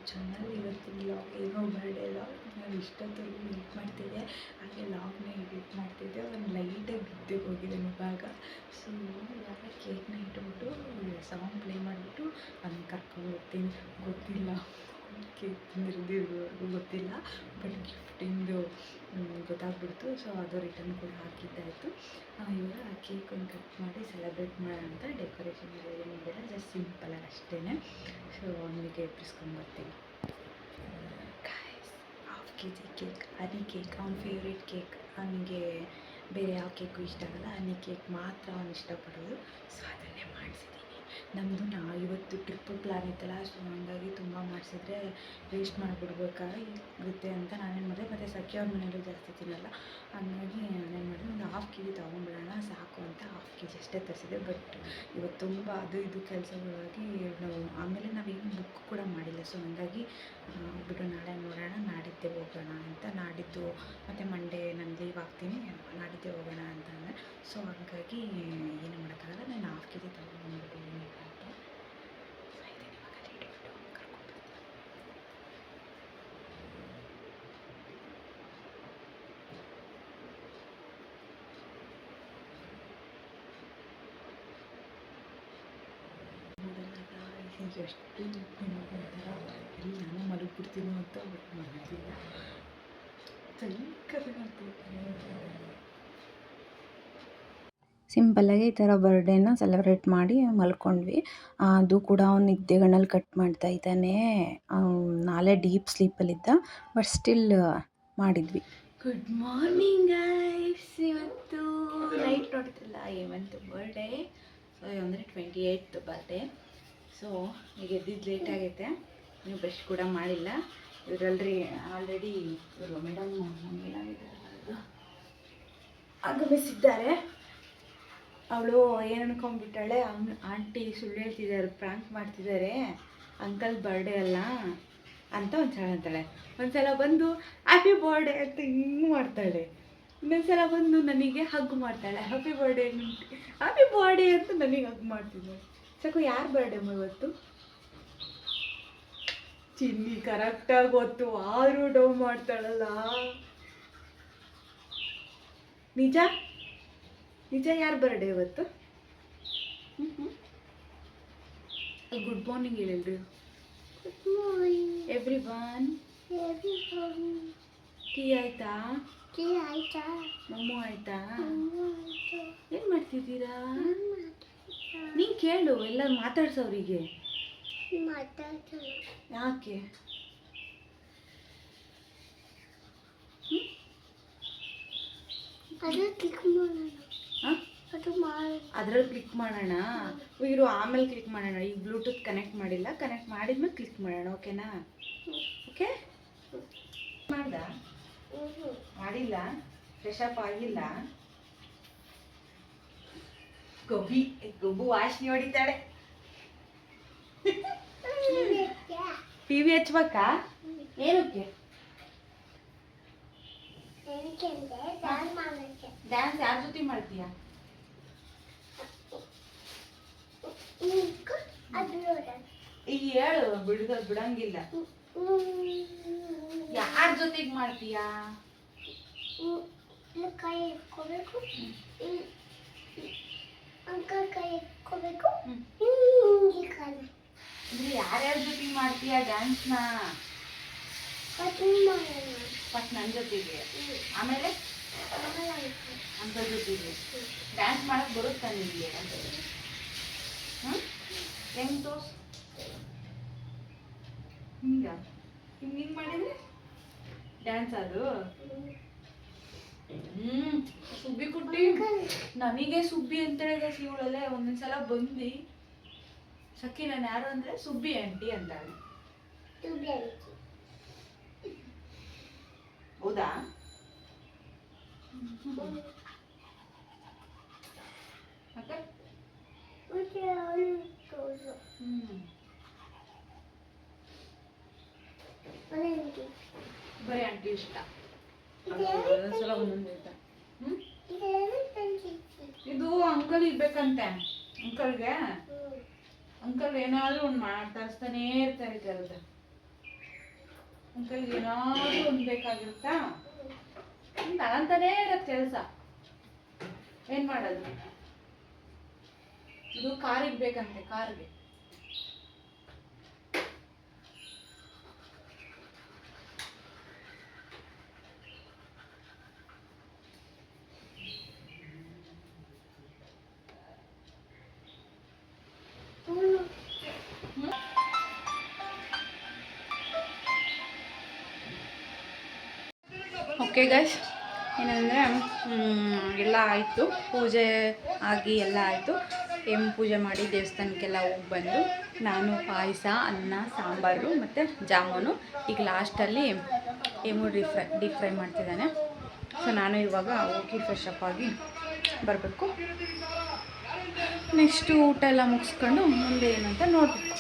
Channel. ಇವತ್ತು vlog ಏನೋ birthday vlog. ನಾನು ಇಷ್ಟೊತ್ತವರೆಗೂ ವೇಟ್ ಮಾಡ್ತಿದ್ದೆ, ಹಾಗೆ ವ್ಲಾಗ್ನ ಎಡಿಟ್ ಮಾಡ್ತಿದ್ದೆ. ಒಂದು ಲೈಟಾಗಿ ಬಿದ್ದು ಹೋಗಿದೆ ಇವಾಗ. ಸೊ ಇವಾಗ ಕೇಕ್ನ ಇಟ್ಬಿಟ್ಟು ಸಾಂಗ್ ಪ್ಲೇ ಮಾಡಿಬಿಟ್ಟು ಅದನ್ನ ಕರ್ಕೊಂಡು ಹೋಗ್ತೀನಿ. ಗೊತ್ತಿಲ್ಲ ಕೇಕ್ ತಿಂದಿರೋದು ಗೊತ್ತಿಲ್ಲ, ಬಟ್ ಗಿಫ್ಟಿಂದು ಗೊತ್ತಾಗ್ಬಿಡ್ತು. ಸೊ ಅದು ರಿಟರ್ನ್ ಕೂಡ ಹಾಕಿದ್ದಾಯಿತು. ಇವಾಗ ಆ ಕೇಕ್ ಒಂದು ಕಟ್ ಮಾಡಿ ಸೆಲೆಬ್ರೇಟ್ ಮಾಡೋಣ ಅಂತ ಡೆಕೋರೇಷನ್ ಏನಿಲ್ಲ, ಜಸ್ಟ್ ಸಿಂಪಲಾಗಿ ಅಷ್ಟೇ. ಸೊ ಅವನಿಗೆ ಎಬ್ಬಿಸ್ಕೊಂಡ್ಬರ್ತೀನಿ. Half kg cake, honey cake, ಅವ್ನ ಫೇವ್ರೇಟ್ ಕೇಕ್. ಅವನಿಗೆ ಬೇರೆ ಯಾವ ಕೇಕು ಇಷ್ಟ ಆಗಲ್ಲ, ಹನಿ ಕೇಕ್ ಮಾತ್ರ ಅವನು ಇಷ್ಟಪಡೋದು. ಸೊ ಅದನ್ನೇ ಮಾಡಿಸಿದ್ದೀನಿ. ನಮ್ಮದು ಇವತ್ತು ಟ್ರಿಪ್ ಪ್ಲ್ಯಾನ್ ಇತ್ತಲ್ಲ, ಸೊ ಹಂಗಾಗಿ ತುಂಬ ಮಾಡಿಸಿದ್ರೆ ವೇಸ್ಟ್ ಮಾಡಿಬಿಡ್ಬೇಕಾಗುತ್ತೆ ಅಂತ ನಾನೇನು ಮಾಡಿದೆ. ಮತ್ತು ಸಖಿ ಅವ್ರ ಮನೆಯಲ್ಲೂ ಜಾಸ್ತಿ ತಿನ್ನಲ್ಲ, ಹಂಗಾಗಿ ನಾನೇನು ಮಾಡಿದೆ, ಒಂದು ಹಾಫ್ kg ತೊಗೊಂಬಿಡೋಣ ಸಾಕು ಅಂತ ಹಾಫ್ kg ಅಷ್ಟೇ ತರಿಸಿದೆ. ಬಟ್ ಇವತ್ತು ತುಂಬ ಅದು ಇದು ಕೆಲಸಗಳಾಗಿ ನಾವು ಆಮೇಲೆ ನಾವೇನು ಬುಕ್ ಕೂಡ ಮಾಡಿಲ್ಲ. ಸೊ ಹಂಗಾಗಿ ಬಿಡು ನಾಳೆ ನೋಡೋಣ, ನಾಡಿದ್ದೆ ಹೋಗೋಣ ಅಂತ. ನಾಡಿದ್ದು ಮತ್ತು ಮಂಡೇ ನಾನು ಲೀವ್ ಆಗ್ತೀನಿ, ನಾಡಿದ್ದೆ ಹೋಗೋಣ ಅಂತ ಅಂದರೆ. ಸೊ ಹಂಗಾಗಿ ಏನು ಮಾಡೋಕ್ಕಾಗಲ್ಲ, ನಾನು ಹಾಫ್ kg ತೊಗೊಂಡ್ಬಿಟ್ಟಿದ್ದೀನಿ ಅಂತ. ಎಷ್ಟು ಒಂಥರ ಇಲ್ಲಿ ನಾನು ಮಲಗಿಬಿಡ್ತೀನೋ ಅಂತ ಬಟ್ ಮಲಗಿಲ್ಲ. ಸಿಂಪಲ್ಲಾಗಿ ಈ ಥರ ಬರ್ಡೇನ ಸೆಲೆಬ್ರೇಟ್ ಮಾಡಿ ಮಲ್ಕೊಂಡ್ವಿ. ಅದು ಕೂಡ ಅವ್ನು ನಿದ್ದೆಗಣ್ಣಲ್ಲಿ ಕಟ್ ಮಾಡ್ತಾ ಇದ್ದಾನೆ. ನಾಳೆ ಡೀಪ್ ಸ್ಲೀಪಲ್ಲಿದ್ದ, ಬಟ್ ಸ್ಟಿಲ್ ಮಾಡಿದ್ವಿ. Good morning guys. ಇವತ್ತು ನೈಟ್ ನೋಡ್ತಿಲ್ಲ, ಇವತ್ತು ಬರ್ಡೇ. ಸೊ ಅಂದರೆ 28th ಬರ್ಡೇ. ಸೊ ಈಗ ಎದ್ದಿದ್ದು ಲೇಟ್ ಆಗೈತೆ, ನೀವು ಬ್ರಷ್ ಕೂಡ ಮಾಡಿಲ್ಲ. ಇವರಲ್ರಿ ಆಲ್ರೆಡಿ ಇವರು ಮೇಡಮ್ ಆಗಮಿಸಿದ್ದಾರೆ. ಅವಳು ಏನು ಅನ್ಕೊಂಡ್ಬಿಟ್ಟಾಳೆ, ಆಂಟಿ ಸುಳ್ಳು ಹೇಳ್ತಿದ್ದಾರೆ, ಪ್ರ್ಯಾಂಕ್ ಮಾಡ್ತಿದ್ದಾರೆ, ಅಂಕಲ್ ಬರ್ಡೇ ಅಲ್ಲ ಅಂತ ಒಂದ್ಸಲ ಅಂತಾಳೆ. ಒಂದ್ಸಲ ಬಂದು ಹ್ಯಾಪಿ ಬರ್ಡೇ ಅಂತ ಹಿಂಗೆ ಮಾಡ್ತಾಳೆ. ಇನ್ನೊಂದ್ಸಲ ಬಂದು ನನಗೆ ಹಗ್ ಮಾಡ್ತಾಳೆ, ಹ್ಯಾಪಿ ಬರ್ಡೇ ಅಂತ ನನಗೆ ಹಗ್ ಮಾಡ್ತಿದ್ದಾಳೆ. ಸಾಕು, ಯಾರು ಬರ್ಡೇ ಇವತ್ತು? ಚಿನ್ನಿ ಕರೆಕ್ಟಾಗಿ ಗೊತ್ತು, ಆದರೂ ಡೌ ಮಾಡ್ತಾಳಲ್ಲ. ನಿಜ ಯಾರು ಬರ್ಡೇ ಇವತ್ತು? ಗುಡ್ ಮಾರ್ನಿಂಗ್ ಹೇಳಿಲ್ರಿ. ಎವ್ರಿವನ್. ಟೀ ಆಯ್ತಾ? ಮಮ್ಮು ಆಯ್ತಾ? ಏನು ಮಾಡ್ತಿದ್ದೀರಾ? ನೀನು ಕೇಳು, ಎಲ್ಲ ಮಾತಾಡ್ಸೋರಿಗೆ. ಯಾಕೆ? ಅದ್ರಲ್ಲಿ ಕ್ಲಿಕ್ ಮಾಡೋಣ. ಇರು, ಆಮೇಲೆ ಕ್ಲಿಕ್ ಮಾಡೋಣ. ಈಗ ಬ್ಲೂಟೂತ್ ಕನೆಕ್ಟ್ ಮಾಡಿಲ್ಲ, ಕನೆಕ್ಟ್ ಮಾಡಿದ್ಮೇಲೆ ಕ್ಲಿಕ್ ಮಾಡೋಣ. ಓಕೆನಾ? ಓಕೆ. ಮಾಡ್ದ? ಮಾಡಿಲ್ಲ? ಫ್ರೆಶ್ ಅಪ್ ಆಗಿಲ್ಲ? ಗೊಬ್ಬು ವಾಸನೆ ಹೊಡಿತಾಳೆ. ಟಿವಿ ಹಚ್ಬೇಕಾ? ಏನಕ್ಕೆ? ಡ್ಯಾನ್ಸ್ ಯಾರ ಜೊತೆ ಮಾಡ್ತೀಯಾ? ಈಗ ಹೇಳು, ಬಿಡಂಗಿಲ್ಲ. ಯಾರ ಜೊತೆಗೆ ಮಾಡ್ತೀಯಾ? ಕೈ ಇಟ್ಕೋಬೇಕು, ಅಂಕಲ್ ಕೈ ಇಟ್ಕೋಬೇಕು. ಯಾರ್ಯಾರ ಜೊತೆಗೆ ಮಾಡ್ತೀಯಾ ಡ್ಯಾನ್ಸ್ನ? ಫಸ್ಟ್ ನನ್ನ ಜೊತೆಗೆ, ಆಮೇಲೆ ಅಂಕಲ್ ಜೊತೆಗೆ. ಡ್ಯಾನ್ಸ್ ಮಾಡಕ್ ಬರುತ್ತಾ ನಿಮಗೆ? ಹೆಂಗ್ ತೋರ್ಸ್? ಹಿಂಗ ಹಿಂಗೆ ಮಾಡಿದ್ರೆ ಡ್ಯಾನ್ಸ್ ಅದು. ಸುಬ್ಬಿ ಕುಟ್ಟಿ ನನಗೆ ಸುಬ್ಬಿ ಅಂತ ಹೇಳಿದ ಇವಳಲ್ಲೇ ಒಂದೊಂದ್ಸಲ ಬಂದು ಸಖಿ ನಾನು ಯಾರು ಅಂದ್ರೆ ಸುಬ್ಬಿ ಆಂಟಿ ಅಂತಾಳೆ. ಹೌದಾ? ಬರೀ ಆಂಟಿ ಇಷ್ಟ. ಒಂದೊಂದ್ಸಲ ಒಂದೊಂದು ಇಷ್ಟ. ಇದು ಅಂಕಲ್ ಇರ್ಬೇಕಂತೆ. ಅಂಕಲ್ಗೆ ಅಂಕಲ್ ಏನಾದ್ರು ಒಂದು ತರಿಸ್ತಾನೇ ಇರ್ತಾರೆ ಕೆಲಸ. ಅಂಕಲ್ಗೆ ಏನಾದರೂ ಒಂದು ಬೇಕಾಗಿರುತ್ತಾ? ಅಂತಾನೇ ಇರೋದು ಕೆಲಸ. ಏನು ಮಾಡೋದು? ಇದು ಕಾರಿಗೆ ಬೇಕಂತೆ, ಕಾರ್ಗೆ. ಓಕೆ ಗೈಸ್, ಏನಂದರೆ ಎಲ್ಲ ಆಯಿತು, ಪೂಜೆ ಆಗಿ ಎಲ್ಲ ಆಯಿತು. ಪೂಜೆ ಮಾಡಿ ದೇವಸ್ಥಾನಕ್ಕೆಲ್ಲ ಹೋಗಿ ಬಂದು ನಾನು ಪಾಯಸ, ಅನ್ನ, ಸಾಂಬಾರು ಮತ್ತು ಜಾಮೂನು. ಈಗ ಲಾಸ್ಟಲ್ಲಿ ಡೀಪ್ ಫ್ರೈ ಮಾಡ್ತಿದ್ದಾನೆ. ಸೊ ನಾನು ಇವಾಗ ಹೋಗಿ ಫ್ರೆಶ್ ಅಪ್ ಆಗಿ ಬರಬೇಕು. ನೆಕ್ಸ್ಟು ಊಟ ಎಲ್ಲ ಮುಗಿಸ್ಕೊಂಡು ಮುಂದೆ ಏನಂತ ನೋಡಬೇಕು.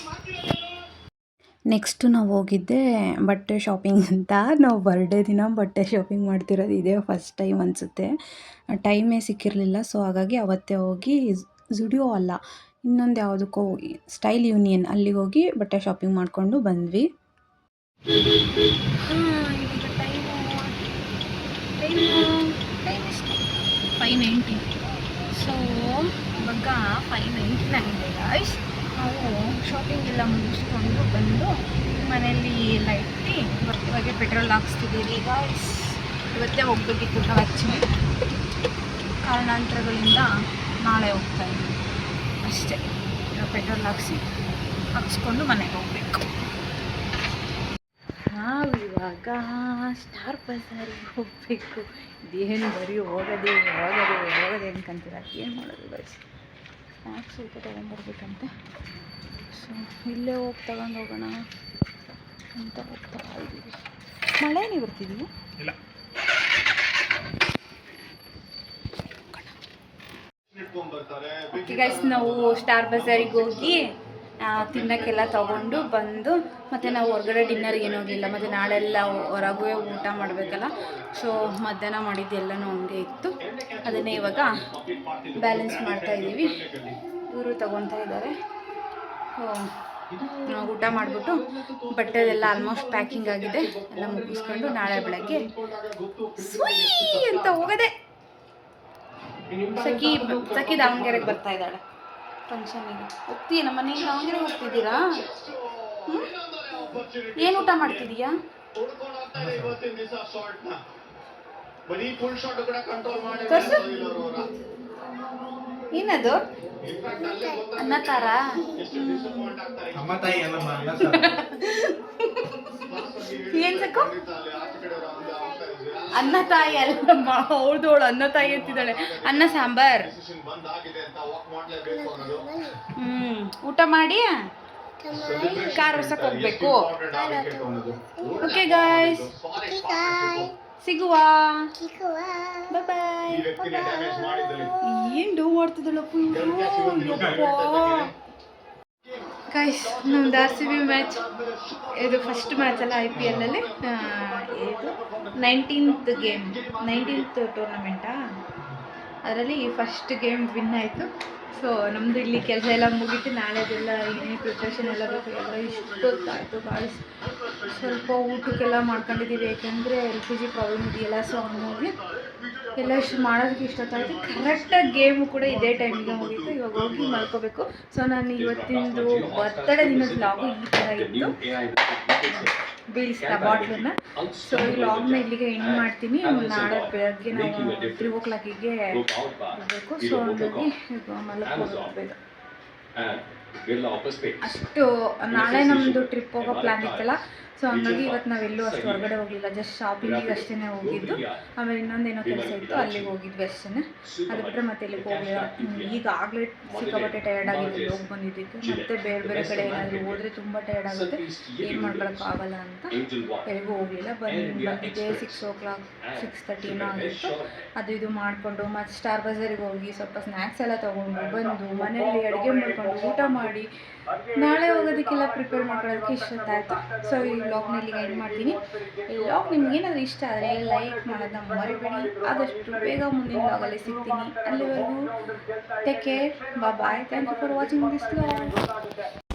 ನೆಕ್ಸ್ಟು ನಾವು ಹೋಗಿದ್ದೆ ಬಟ್ಟೆ ಶಾಪಿಂಗ್ ಅಂತ. ನಾವು ಬರ್ಡೇ ದಿನ ಬಟ್ಟೆ ಶಾಪಿಂಗ್ ಮಾಡ್ತಿರೋದು ಇದೇ ಫಸ್ಟ್ ಟೈಮ್ ಅನಿಸುತ್ತೆ. ಟೈಮೇ ಸಿಕ್ಕಿರಲಿಲ್ಲ. ಸೊ ಹಾಗಾಗಿ ಅವತ್ತೇ ಹೋಗಿ ಜುಡಿಯೋ ಅಲ್ಲ, ಇನ್ನೊಂದು ಯಾವುದಕ್ಕೋ ಹೋಗಿ ಸ್ಟೈಲ್ ಯೂನಿಯನ್ ಅಲ್ಲಿಗೆ ಹೋಗಿ ಬಟ್ಟೆ ಶಾಪಿಂಗ್ ಮಾಡಿಕೊಂಡು ಬಂದ್ವಿ. ಟೈಮ್ ಎಷ್ಟು? 5:90. ಸೊ ಇವಾಗ 5:99 ಗಾಯ್ಸ್. ನಾವು ಶಾಪಿಂಗ್ ಎಲ್ಲ ಮುಗಿಸ್ಕೊಂಡು ಬಂದು ಮನೆಯಲ್ಲಿ ಎಲ್ಲ ಇಟ್ಟು ಇವಾಗ ಪೆಟ್ರೋಲ್ ಹಾಕ್ಸ್ತಿದ್ದೀವಿ ಗಾಯ್ಸ್. ಇವತ್ತೇ ಹೋಗ್ಬೇಕಿತ್ತು ನಾವು ಆ್ಯಕ್ಚುಲಿ, ಕಾರಣಾಂತರಗಳಿಂದ ನಾಳೆ ಹೋಗ್ತಾ ಇದ್ದೀವಿ ಅಷ್ಟೇ. ಪೆಟ್ರೋಲ್ ಹಾಕ್ಸ್ಕೊಂಡು ಮನೆಗೆ ಹೋಗಬೇಕು. ನಾವು ಇವಾಗ ಸ್ಟಾರ್ ಬಜಾರಿಗೆ ಹೋಗಬೇಕು. ಇದೇನು ಬರೀ ಹೋಗೋದೇ ಅನ್ಕೊಂತೀರ, ಏನು ಮಾಡೋದು ಗಾಯ್ಸ್. ಸ್ನ್ಯಾಕ್ಸ್ ಸ್ವಲ್ಪ ತೊಗೊಂಡ್ಬರ್ಬೇಕಂತೆ. ಸೊ ಇಲ್ಲೇ ಹೋಗಿ ತಗೊಂಡು ಹೋಗೋಣ ಅಂತ ಹೋಗ್ತಾ ಇದ್ದೀವಿ. ಮಳೆನೇ ಬರ್ತಿದ್ದೀವಿ. ಓಕೆ ಗೈಸ್, ನಾವು ಸ್ಟಾರ್ ಬಜಾರಿಗೆ ಹೋಗಿ ತಿನ್ನೋಕ್ಕೆಲ್ಲ ತೊಗೊಂಡು ಬಂದು ಮತ್ತು ನಾವು ಹೊರಗಡೆ ಡಿನ್ನರ್ಗೆ ಏನೂ ಹೋಗಿಲ್ಲ. ಮತ್ತು ನಾಳೆಲ್ಲ ಹೊರಗೆ ಊಟ ಮಾಡಬೇಕಲ್ಲ. ಸೊ ಮಧ್ಯಾಹ್ನ ಮಾಡಿದ್ದೆಲ್ಲನೂ ಹಂಗೆ ಇತ್ತು, ಅದನ್ನೇ ಇವಾಗ ಬ್ಯಾಲೆನ್ಸ್ ಮಾಡ್ತಾಯಿದ್ದೀವಿ. ಇವರು ತೊಗೊತಾ ಇದ್ದಾರೆ. ಊಟ ಮಾಡಿಬಿಟ್ಟು ಬಟ್ಟೆದೆಲ್ಲ ಆಲ್ಮೋಸ್ಟ್ ಪ್ಯಾಕಿಂಗ್ ಆಗಿದೆ, ಎಲ್ಲ ಮುಗಿಸ್ಕೊಂಡು ನಾಳೆ ಬೆಳಗ್ಗೆ ಸ್ವೀ ಅಂತ ಹೋಗೋದೆ. ಸಖಿ ದಾವಣಗೆರೆಗೆ ಬರ್ತಾ ಇದ್ದಾಳೆ ಫಂಕ್ಷನಿಗೆ. ಹೋಗ್ತೀಯ ನಮ್ಮ ಮನೆಗೆ? ದಾವಣಗೆರೆಗೆ ಹೋಗ್ತಿದ್ದೀರಾ? ಏನು ಊಟ ಮಾಡ್ತಿದ್ದೀಯಾ? ಏನದು? ಅನ್ನ ತಾರ? ಏನ್ ಸಾಕು? ಅನ್ನ ತಾಯಿ ಅಲ್ಲಮ್ಮ, ಅವಳು ಅನ್ನ ತಾಯಿ ಅಂತಿದ್ದಾಳೆ. ಅನ್ನ ಸಾಂಬಾರ್. ಊಟ ಮಾಡಿ ಕಾರ್ ಹೊರ್ಸಕ್ಕೆ ಹೋಗ್ಬೇಕು. ಓಕೆ ಗಾಯ್ಸ್, ಸಿಗುವ. ಬಾಯ್. ಏನು ಡೂ ಮಾಡ್ತಿದ್ದಳಪ್ಪ ಗೈಸ್. ನಮ್ದು RCB ಮ್ಯಾಚ್ ಇದು ಫಸ್ಟ್ ಮ್ಯಾಚ್ ಅಲ್ಲ IPL ಅಲ್ಲಿ. ಇದು 19th ಟೂರ್ನಮೆಂಟಾ, ಅದರಲ್ಲಿ ಫಸ್ಟ್ ಗೇಮ್ ವಿನ್ ಆಯಿತು. ಸೊ ನಮ್ಮದು ಇಲ್ಲಿ ಕೆಲಸ ಎಲ್ಲ ಮುಗಿತು. ನಾಳೆದೆಲ್ಲ ಏನೇ ಪ್ರಿಪ್ರೇಷನ್ ಎಲ್ಲ ಬೇಕು ಎಲ್ಲ ಇಷ್ಟೊತ್ತಾಯಿತು ಗಾಯ್ಸ್. ಸ್ವಲ್ಪ ಊಟಕ್ಕೆಲ್ಲ ಮಾಡ್ಕೊಂಡಿದ್ದೀವಿ, ಯಾಕೆಂದರೆ LPG ಪ್ರಾಬ್ಲಮ್ ಇದೆಯಲ್ಲ. ಸೊ ಹಂಗಾಗಿ ಎಲ್ಲ ಇಷ್ಟು ಮಾಡೋದಕ್ಕೆ ಇಷ್ಟೊತ್ತಾಯಿತು. ಕರೆಕ್ಟಾಗಿ ಗೇಮು ಕೂಡ ಇದೇ ಟೈಮಿಗೆ ಮುಗೀತು. ಇವಾಗ ಹೋಗಿ ಮಾಡ್ಕೋಬೇಕು. ಸೊ ನಾನು ಇವತ್ತಿಂದು ಬರ್ತಡೇ ದಿನದ ವ್ಲಾಗು ಈ ಥರ ಇತ್ತು. ಬೀಳಿಸ್ತಾ ಬಾಟ್ಲನ್ನು. ಸೊ ಈ ವ್ಲಾಗ್ನ ಇಲ್ಲಿಗೆ ಎಂಡ್ ಮಾಡ್ತೀನಿ. ನಾಳೆ ಬೆಳಗ್ಗೆ ನಾವು 3 o'clock ಬರಬೇಕು. ಸೊ ಹಂಗಾಗಿ ಈಗ ಮಲಕೋಬೇಕು. ಅಷ್ಟು ನಾಳೆ ನಮ್ಮದು ಟ್ರಿಪ್ ಹೋಗೋ ಪ್ಲ್ಯಾನ್ ಇತ್ತಲ್ಲ. ಸೊ ಹಂಗಾಗಿ ಇವತ್ತು ನಾವೆಲ್ಲೂ ಅಷ್ಟು ಹೊರಗಡೆ ಹೋಗಲಿಲ್ಲ, ಜಸ್ಟ್ ಶಾಪಿಂಗಿಗೆ ಅಷ್ಟೇ ಹೋಗಿದ್ದು. ಆಮೇಲೆ ಇನ್ನೊಂದೇನೋ ಕೆಲಸ ಇತ್ತು, ಅಲ್ಲಿಗೆ ಹೋಗಿದ್ವಿ ಅಷ್ಟೇ. ಅದು ಬಿಟ್ಟರೆ ಮತ್ತೆ ಎಲ್ಲಿಗೆ ಹೋಗಲಿಲ್ಲ. ಈಗಾಗಲೇ ಸಿಕ್ಕಾಪಟ್ಟೆ ಟಯರ್ಡ್ ಆಗಿದೆ ಹೋಗಿ ಬಂದಿದ್ದಕ್ಕೆ. ಮತ್ತೆ ಬೇರೆ ಕಡೆ ಏನಾದರೂ ಹೋದರೆ ತುಂಬ ಟಯರ್ಡ್ ಆಗುತ್ತೆ, ಏನು ಮಾಡ್ಕೊಳಕ್ಕಾಗಲ್ಲ ಅಂತ ಎಲ್ಲಿಗೂ ಹೋಗಲಿಲ್ಲ. ಬಂದಿದ್ದೆ 6 o'clock 6:30 ಆಗಿತ್ತು. ಅದು ಇದು ಮಾಡಿಕೊಂಡು ಮತ್ತು ಸ್ಟಾರ್ ಬಜಾರಿಗೆ ಹೋಗಿ ಸ್ವಲ್ಪ ಸ್ನ್ಯಾಕ್ಸ್ ಎಲ್ಲ ತೊಗೊಂಡು ಬಂದು ಮನೆಯಲ್ಲಿ ಅಡುಗೆ ಮಾಡಿಕೊಂಡು ಊಟ ಮಾಡಿ ನಾಳೆ ಹೋಗೋದಕ್ಕೆಲ್ಲ ಪ್ರಿಪೇರ್ ಮಾಡ್ಕೊಳ್ಳೋದಕ್ಕೆ ಇಷ್ಟೊತ್ತಾಯಿತು. ಸೊ ಈ ವ್ಲಾಗ್ನ ಇಲ್ಲಿಗೆ ಎಂಡ್ ಮಾಡ್ತೀನಿ. ಈ ವ್ಲಾಗ್ ನಿಮ್ಗೇನಾದರೂ ಇಷ್ಟ ಆದರೆ ಲೈಕ್ ಮಾಡೋದನ್ನ ಮರಿಬೇಡಿ. ಆದಷ್ಟು ಬೇಗ ಮುಂದಿನ ವ್ಲಾಗಲ್ಲಿ ಸಿಗ್ತೀನಿ. ಅಲ್ಲಿವರೆಗೂ take care, bye. Thank you for watching this vlog.